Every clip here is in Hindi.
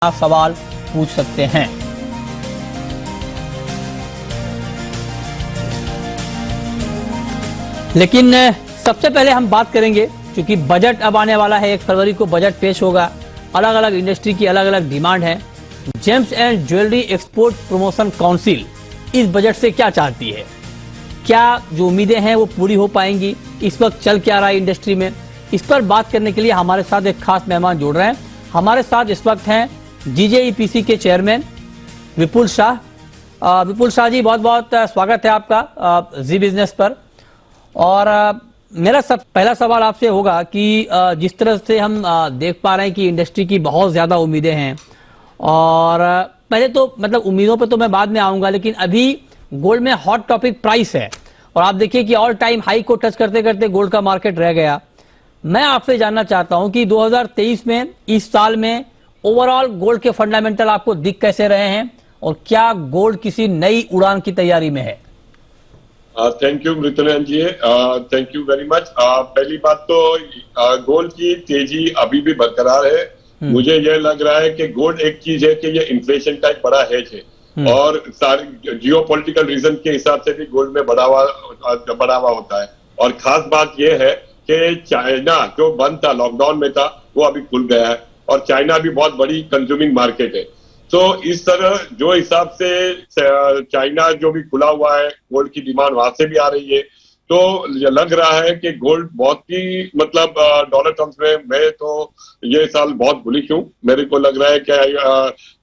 आप सवाल पूछ सकते हैं। लेकिन सबसे पहले हम बात करेंगे, क्योंकि बजट अब आने वाला है, 1 फरवरी को बजट पेश होगा। अलग अलग इंडस्ट्री की अलग अलग डिमांड है। James and jewellery export promotion council इस बजट से क्या चाहती है, क्या जो उम्मीदें हैं वो पूरी हो पाएंगी, इस वक्त चल क्या रहा है इंडस्ट्री में, इस पर बात करने के लिए हमारे साथ एक खास मेहमान जुड़ रहे हैं। हमारे साथ इस वक्त हैं जीजेईपीसी के चेयरमैन विपुल शाह। विपुल शाह जी, बहुत बहुत स्वागत है आपका जी बिजनेस पर। और मेरा पहला सवाल आपसे होगा कि जिस तरह से हम देख पा रहे हैं कि इंडस्ट्री की बहुत ज्यादा उम्मीदें हैं, और पहले तो मतलब उम्मीदों पर तो मैं बाद में आऊंगा, लेकिन अभी गोल्ड में हॉट टॉपिक प्राइस है, और आप देखिए कि ऑल टाइम हाई को टच करते करते गोल्ड का मार्केट रह गया। मैं आपसे जानना चाहता हूं कि 2023 में, इस साल में ओवरऑल गोल्ड के फंडामेंटल आपको दिख कैसे रहे हैं, और क्या गोल्ड किसी नई उड़ान की तैयारी में है? Thank you Mrityunjay ji, thank you very much. पहली बात तो गोल्ड की तेजी अभी भी बरकरार है। मुझे यह लग रहा है कि गोल्ड एक चीज है कि ये इन्फ्लेशन का एक बड़ा हेज है, और सारे जियोपॉलिटिकल रीजन के हिसाब से भी गोल्ड में बढ़ावा होता है। और खास बात यह है कि चाइना जो बंद था, लॉकडाउन में था, वो अभी खुल गया है, और चाइना भी बहुत बड़ी कंज्यूमिंग मार्केट है। तो इस तरह जो हिसाब से चाइना जो भी खुला हुआ है, गोल्ड की डिमांड वहां से भी आ रही है, तो लग रहा है कि गोल्ड बहुत ही मतलब डॉलर टर्म्स में मैं तो ये साल बहुत बुलिश हूं। मेरे को लग रहा है कि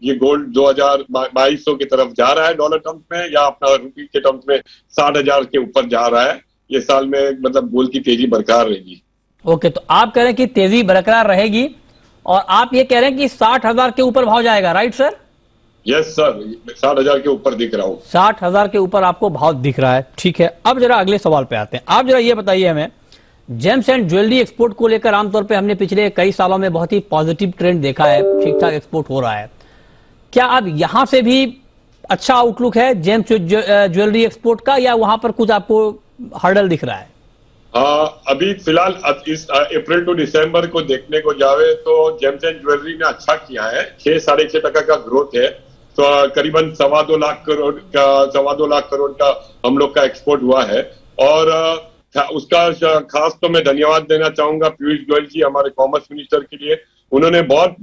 ये गोल्ड 2200 की तरफ जा रहा है डॉलर टर्म्स में, या अपना रुपये के टर्म्स में 60,000 के ऊपर जा रहा है। ये साल में मतलब गोल्ड की तेजी बरकरार रहेगी। ओके, तो आप कह रहे हैं कि तेजी बरकरार रहेगी, और आप ये कह रहे हैं कि 60,000 के ऊपर भाव जाएगा, राइट सर? यस सर, 60,000 के ऊपर दिख रहा हूं। 60,000 के ऊपर आपको भाव दिख रहा है, ठीक है। अब जरा अगले सवाल पे आते हैं। आप जरा ये बताइए हमें, जेम्स एंड ज्वेलरी एक्सपोर्ट को लेकर आमतौर पे हमने पिछले कई सालों में बहुत ही पॉजिटिव ट्रेंड देखा है, ठीक ठाक एक्सपोर्ट हो रहा है। क्या अब यहां से भी अच्छा आउटलुक है जेम्स ज्वेलरी एक्सपोर्ट का, या वहां पर कुछ आपको हर्डल दिख रहा है? अभी फिलहाल इस अप्रैल टू दिसंबर को देखने को जावे तो जेम्स एंड ज्वेलरी ने अच्छा किया है। 6-6.5% का ग्रोथ है, तो करीबन 2.25 लाख करोड़ का हम लोग का एक्सपोर्ट हुआ है। और उसका खास तो मैं धन्यवाद देना चाहूंगा पीयूष गोयल जी, हमारे कॉमर्स मिनिस्टर के लिए। उन्होंने बहुत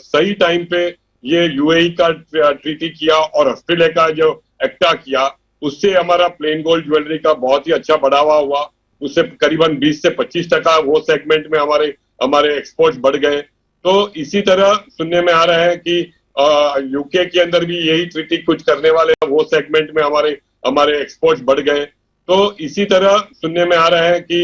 सही टाइम पे ये यूएई का ट्रीटी किया, और ऑस्ट्रेलिया का जो एक्टा किया, उससे हमारा प्लेन गोल्ड ज्वेलरी का बहुत ही अच्छा बढ़ावा हुआ। उससे करीबन 20 से 25% वो सेगमेंट में हमारे एक्सपोर्ट्स बढ़ गए। तो इसी तरह सुनने में आ रहा है कि यूके के अंदर भी यही ट्रीटी कुछ करने वाले, वो सेगमेंट में हमारे एक्सपोर्ट्स बढ़ गए। तो इसी तरह सुनने में आ रहा है कि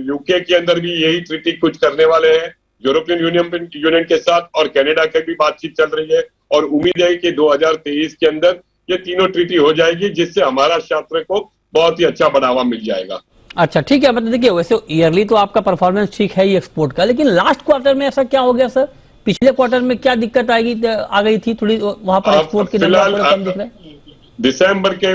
यूके के अंदर भी यही ट्रीटी कुछ करने वाले हैं यूरोपियन यूनियन के साथ, और कनाडा की भी बातचीत चल रही है। और उम्मीद है कि 2023 के अंदर ये तीनों ट्रीटी हो जाएगी, जिससे हमारा क्षेत्र को बहुत ही अच्छा बढ़ावा मिल जाएगा। अच्छा, ठीक है। मतलब देखिए, वैसे ईयरली तो आपका परफॉर्मेंस ठीक है ही एक्सपोर्ट का, लेकिन लास्ट क्वार्टर में ऐसा क्या हो गया सर? पिछले क्वार्टर में क्या दिक्कत आ गई थी थोड़ी, वहां पर एक्सपोर्ट की नंबर थोड़ा कम दिख रहे हैं। दिसंबर के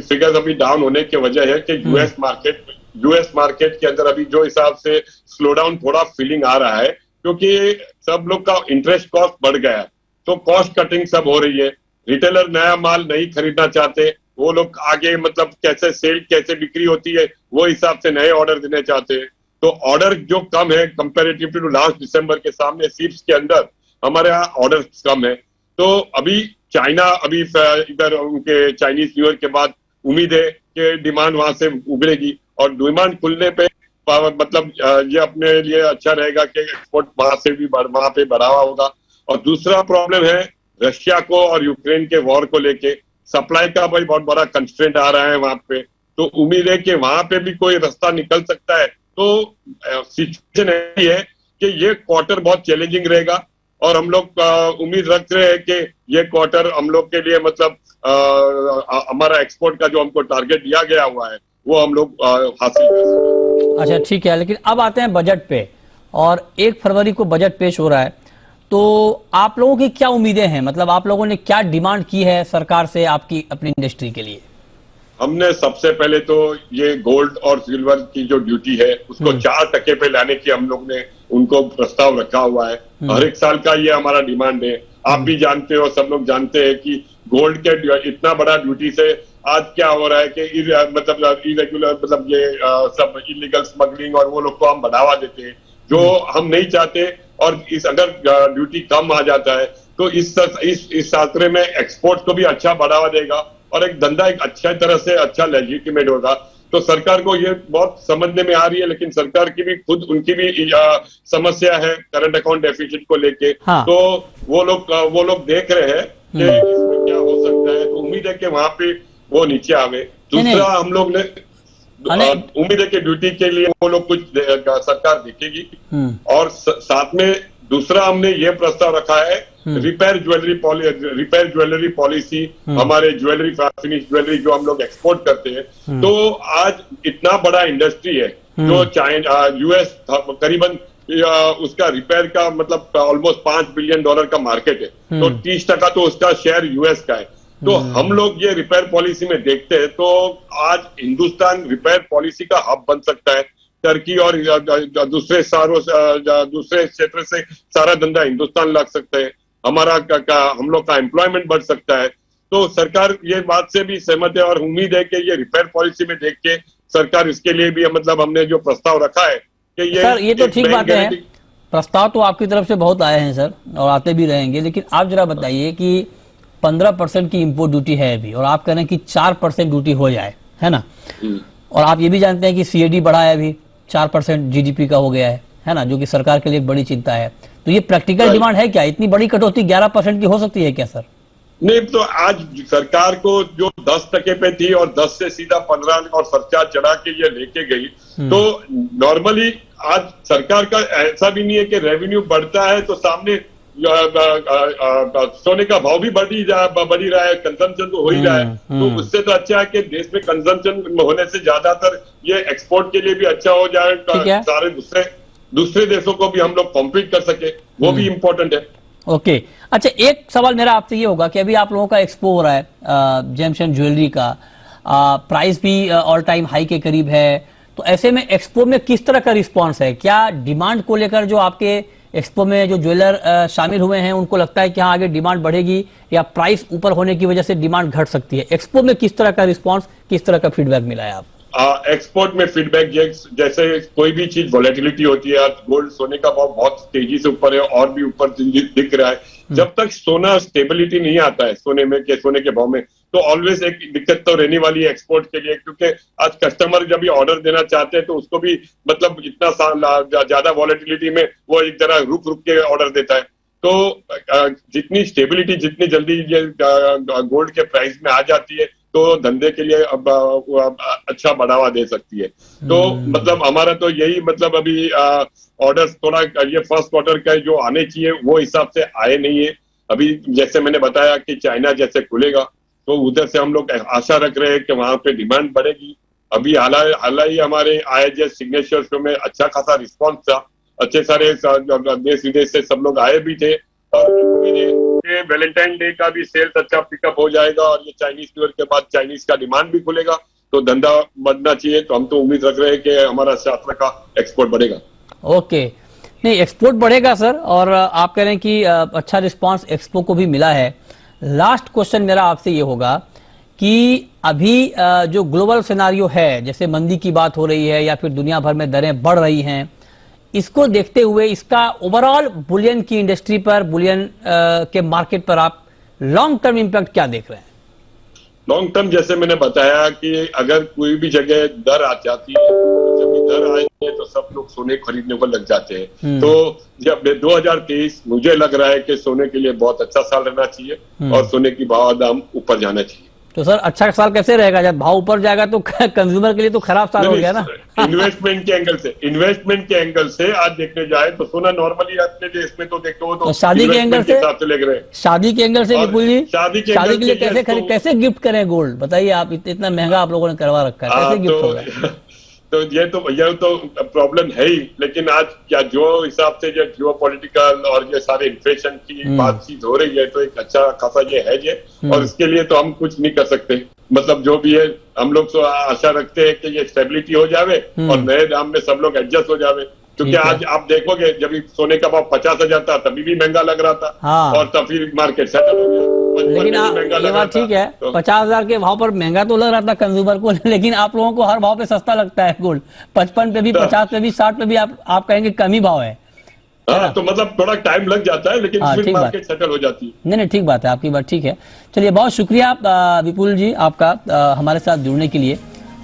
फिगर्स अभी डाउन होने की वजह है कि यूएस मार्केट के अंदर अभी जो हिसाब से स्लो डाउन थोड़ा फीलिंग आ रहा है, क्योंकि सब लोग का इंटरेस्ट कॉस्ट बढ़ गया है, तो कॉस्ट कटिंग सब हो रही है। रिटेलर नया माल नहीं खरीदना चाहते, वो लोग आगे मतलब कैसे बिक्री होती है वो हिसाब से नए ऑर्डर देने चाहते हैं। तो ऑर्डर जो कम है कंपैरेटिव टू लास्ट दिसंबर के सामने, शिप्स के अंदर हमारे यहाँ ऑर्डर कम है। तो अभी चाइना अभी इधर उनके चाइनीज न्यू ईयर के बाद उम्मीद है कि डिमांड वहां से उभरेगी, और डिमांड खुलने पे मतलब ये अपने लिए अच्छा रहेगा कि एक्सपोर्ट वहां से भी वहां पे बढ़ावा होगा। और दूसरा प्रॉब्लम है रशिया को और यूक्रेन के वॉर को लेके, सप्लाई का भाई बहुत बड़ा कंस्ट्रेंट आ रहा है वहां पे। तो उम्मीद है कि वहां पे भी कोई रास्ता निकल सकता है। तो सिचुएशन है कि ये क्वार्टर बहुत चैलेंजिंग रहेगा, और हम लोग उम्मीद रख रहे हैं कि ये क्वार्टर हम लोग के लिए मतलब हमारा एक्सपोर्ट का जो हमको टारगेट दिया गया हुआ है वो हम लोग हासिल कर सकें। अच्छा, ठीक है। लेकिन अब आते हैं बजट पे, और 1 फरवरी को बजट पेश हो रहा है, तो आप लोगों की क्या उम्मीदें हैं? मतलब आप लोगों ने क्या डिमांड की है सरकार से आपकी अपनी इंडस्ट्री के लिए? हमने सबसे पहले तो ये गोल्ड और सिल्वर की जो ड्यूटी है उसको 4% पे लाने की हम लोग ने उनको प्रस्ताव रखा हुआ है। हर एक साल का ये हमारा डिमांड है। आप भी जानते हो, सब लोग जानते हैं कि गोल्ड के इतना बड़ा ड्यूटी से आज क्या हो रहा है कि मतलब इरेगुलर मतलब ये सब इलीगल स्मगलिंग और वो लोग को हम बढ़ावा देते हैं जो हम नहीं चाहते। और इस अगर ड्यूटी कम आ जाता है तो इस शास्त्र में एक्सपोर्ट को भी अच्छा बढ़ावा देगा और एक धंधा एक अच्छा तरह से अच्छा लेजिटिमेट होगा। तो सरकार को ये बहुत समझने में आ रही है, लेकिन सरकार की भी खुद उनकी भी समस्या है करंट अकाउंट डेफिसिट को लेके। हाँ। तो वो लोग देख रहे हैं कि इसमें क्या हो सकता है। तो उम्मीद है कि वहां पे वो नीचे आवे। दूसरा हम लोग ने उम्मीद है कि ड्यूटी के लिए वो लोग कुछ सरकार देखेगी। और साथ में दूसरा हमने ये प्रस्ताव रखा है रिपेयर ज्वेलरी पॉलिसी। हमारे ज्वेलरी फिनिश ज्वेलरी जो हम लोग एक्सपोर्ट करते हैं, तो आज इतना बड़ा इंडस्ट्री है जो चाइना यूएस करीबन उसका रिपेयर का मतलब ऑलमोस्ट $5 बिलियन का मार्केट है। तो 30% तो उसका शेयर यूएस का है। तो हम लोग ये रिपेयर पॉलिसी में देखते हैं तो आज हिंदुस्तान रिपेयर पॉलिसी का हब बन सकता है। टर्की और दूसरे क्षेत्र से सारा धंधा हिंदुस्तान लग सकता है। हम लोग का एम्प्लॉयमेंट बढ़ सकता है। तो सरकार ये बात से भी सहमत है और उम्मीद है कि ये रिपेयर पॉलिसी में देख के सरकार इसके लिए भी मतलब हमने जो प्रस्ताव रखा है कि सर ये तो ठीक बात है, प्रस्ताव तो आपकी तरफ से बहुत आए हैं सर और आते भी रहेंगे, लेकिन आप जरा बताइए कि 15% की इंपोर्ट ड्यूटी है अभी और आप कह रहे हैं कि 4% ड्यूटी हो जाए, है ना? और आप ये भी जानते हैं कि सीएडी बढ़ा है अभी 4% जीडीपी का हो गया है ना, जो कि सरकार के लिए एक बड़ी चिंता है। तो ये प्रैक्टिकल डिमांड है क्या? इतनी बड़ी कटौती 11% की हो सकती है क्या सर? नहीं, तो आज सरकार को जो 10% पे थी और 10 से सीधा 15 और सरचार्ज चढ़ा के ये लेके गई, तो नॉर्मली आज सरकार का ऐसा भी नहीं है कि रेवेन्यू बढ़ता है तो सामने सोने का भाव भी बढ़ ही रहा है, कंजम्पशन तो हो ही रहा है। तो उससे तो अच्छा है कि देश में कंजम्पशन होने से ज्यादातर ये एक्सपोर्ट के लिए भी अच्छा हो जाए, सारे दूसरे देशों को भी हम लोग कॉम्पीट कर सके, वो भी इम्पोर्टेंट है। ओके अच्छा, एक सवाल मेरा आपसे ये होगा कि अभी आप लोगों का एक्सपो हो रहा है जेम्स एंड ज्वेलरी का, प्राइस भी ऑल टाइम हाई के करीब है। तो ऐसे में एक्सपो में किस तरह का रिस्पांस है? क्या डिमांड को लेकर जो आपके एक्सपो में जो ज्वेलर शामिल हुए हैं उनको लगता है कि हाँ आगे डिमांड बढ़ेगी या प्राइस ऊपर होने की वजह से डिमांड घट सकती है? एक्सपो में किस तरह का रिस्पांस, किस तरह का फीडबैक मिला है आप? एक्सपोर्ट में फीडबैक जैसे कोई भी चीज वॉलेटिलिटी होती है, आज गोल्ड सोने का भाव बहुत तेजी से ऊपर है और भी ऊपर दिख रहा है। जब तक सोना स्टेबिलिटी नहीं आता है सोने के भाव में, तो ऑलवेज एक दिक्कत तो रहने वाली है एक्सपोर्ट के लिए, क्योंकि आज कस्टमर जब भी ऑर्डर देना चाहते हैं तो उसको भी मतलब इतना ज्यादा वॉलेटिलिटी में वो एक तरह रुक के ऑर्डर देता है। तो जितनी स्टेबिलिटी जितनी जल्दी ये गोल्ड के प्राइस में आ जाती है तो धंधे के लिए अब अच्छा बढ़ावा दे सकती है। तो मतलब हमारा तो यही मतलब अभी ऑर्डर्स थोड़ा ये फर्स्ट क्वार्टर का जो आने चाहिए वो हिसाब से आए नहीं है अभी। जैसे मैंने बताया कि चाइना जैसे खुलेगा तो उधर से हम लोग आशा रख रहे हैं कि वहां पे डिमांड बढ़ेगी। अभी हाल ही हमारे IIGS सिग्नेचर शो में अच्छा खासा रिस्पॉन्स था, अच्छे सारे देश विदेश से सब लोग आए भी थे और वैलेंटाइन डे का भी सेल्स अच्छा पिकअप हो जाएगा और ये चाइनीज न्यू ईयर के बाद चाइनीज का डिमांड भी खुलेगा तो धंधा बढ़ना चाहिए। तो हम तो उम्मीद रख रहे हैं कि हमारा शास्त्र का एक्सपोर्ट बढ़ेगा। ओके, नहीं एक्सपोर्ट बढ़ेगा सर, और आप कह रहे हैं कि अच्छा रिस्पांस एक्सपो को भी मिला है। लास्ट क्वेश्चन मेरा आपसे ये होगा कि अभी जो ग्लोबल सिनारियो है, जैसे मंदी की बात हो रही है या फिर दुनिया भर में दरें बढ़ रही हैं, इसको देखते हुए इसका ओवरऑल बुलियन की इंडस्ट्री पर, बुलियन के मार्केट पर आप लॉन्ग टर्म इंपैक्ट क्या देख रहे हैं? लॉन्ग टर्म जैसे मैंने बताया कि अगर कोई भी जगह दर आ जाती है, जब भी दर आएंगे तो सब लोग सोने खरीदने को लग जाते हैं। तो जब 2023 मुझे लग रहा है कि सोने के लिए बहुत अच्छा साल रहना चाहिए और सोने की भाव दाम ऊपर जाना चाहिए। तो सर अच्छा साल कैसे रहेगा? जब भाव ऊपर जाएगा तो कंज्यूमर के लिए तो खराब साल हो गया ना। इन्वेस्टमेंट के एंगल से आज देखने जाए तो सोना नॉर्मली अपने देश में तो देखते हो तो शादी के एंगल से शादी के एंगल से विपुल जी, शादी के लिए कैसे गिफ्ट करें गोल्ड? बताइए आप, इतना महंगा आप लोगों ने करवा रखा है, कैसे गिफ्ट होगा? तो ये तो प्रॉब्लम है ही, लेकिन आज क्या जो हिसाब से जो जियोपॉलिटिकल और ये सारे इन्फ्लेशन की बातचीत हो रही है तो एक अच्छा खासा ये है ये, और इसके लिए तो हम कुछ नहीं कर सकते। मतलब जो भी है हम लोग तो आशा रखते हैं कि ये स्टेबिलिटी हो जावे और नए दाम में सब लोग एडजस्ट हो जावे। क्योंकि ठीक है। आज आप देखोगे जब सोने का भाव 50,000 था तभी भी महंगा लग रहा था। हाँ। और तब फिर मार्केट सेटल हो गया, 55 में लेकिन भी महंगा ये लग रहा बात ठीक था। है, तो 50,000 के भाव पर महंगा तो लग रहा था कंज्यूमर को, लेकिन आप लोगों को हर भाव पे सस्ता लगता है गोल्ड। 55 पे भी, 50 पे भी, 60 पे भी आप कहेंगे कम ही भाव है। हाँ, तो मतलब थोड़ा टाइम लग जाता है, लेकिन हाँ, फिर ठीक बात। मार्केट सेटल हो जाती है। नहीं नहीं, ठीक बात है, आपकी बात ठीक है। चलिए, बहुत शुक्रिया विपुल जी आपका हमारे साथ जुड़ने के लिए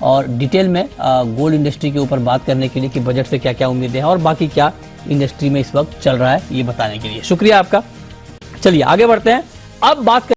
और डिटेल में गोल्ड इंडस्ट्री के ऊपर बात करने के लिए कि बजट से क्या क्या उम्मीदें हैं और बाकी क्या इंडस्ट्री में इस वक्त चल रहा है ये बताने के लिए। शुक्रिया आपका। चलिए आगे बढ़ते हैं, अब बात